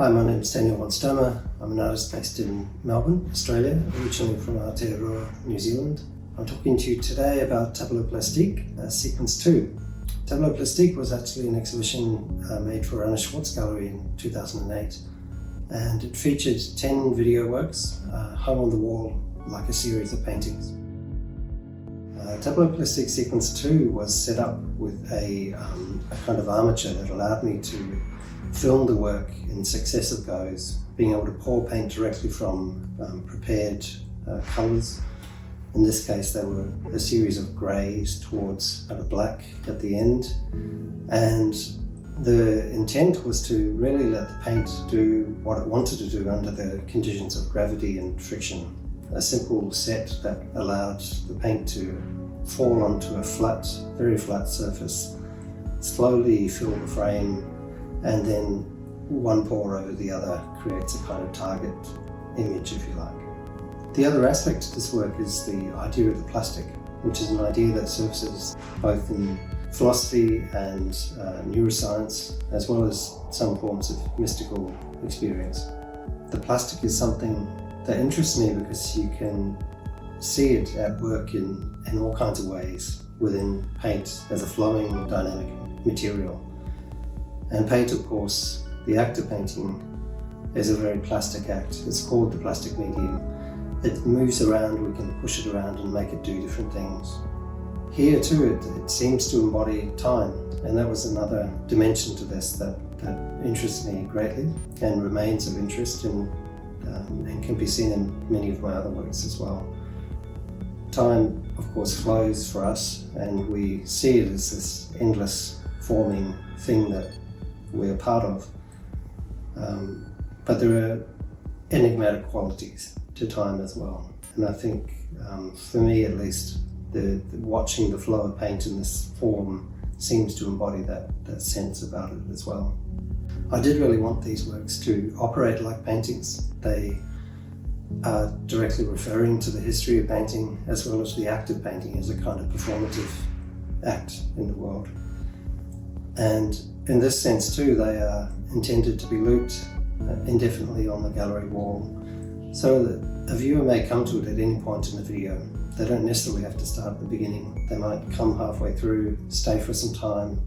Hi, my name is Daniel Sturmer. I'm an artist based in Melbourne, Australia, originally from Aotearoa, New Zealand. I'm talking to you today about Tableaux Plastique, Sequence 2. Tableaux Plastique was actually an exhibition made for Anna Schwartz Gallery in 2008, and it featured 10 video works hung on the wall like a series of paintings. Tableaux Plastique Sequence 2 was set up with a kind of armature that allowed me to film the work in successive goes, being able to pour paint directly from prepared colours. In this case, they were a series of greys towards black at the end, and the intent was to really let the paint do what it wanted to do under the conditions of gravity and friction. A simple set that allowed the paint to fall onto a flat, very flat surface, slowly fill the frame, and then one pour over the other creates a kind of target image, if you like. The other aspect to this work is the idea of the plastic, which is an idea that surfaces both in philosophy and neuroscience, as well as some forms of mystical experience. The plastic is something that interests me because you can see it at work in all kinds of ways within paint as a flowing, dynamic material. And paint, of course, the act of painting, is a very plastic act. It's called the plastic medium. It moves around, we can push it around and make it do different things. Here too, it seems to embody time, and that was another dimension to this that interests me greatly and remains of interest and can be seen in many of my other works as well. Time, of course, flows for us, and we see it as this endless forming thing that we're part of. But there are enigmatic qualities to time as well. And I think, for me at least, watching the flow of paint in this form seems to embody that sense about it as well. I did really want these works to operate like paintings. They are directly referring to the history of painting as well as the act of painting as a kind of performative act in the world. And in this sense too, they are intended to be looped indefinitely on the gallery wall, so that a viewer may come to it at any point in the video. They don't necessarily have to start at the beginning. They might come halfway through, stay for some time,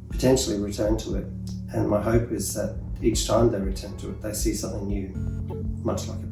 potentially return to it. And my hope is that each time they return to it, they see something new, much like a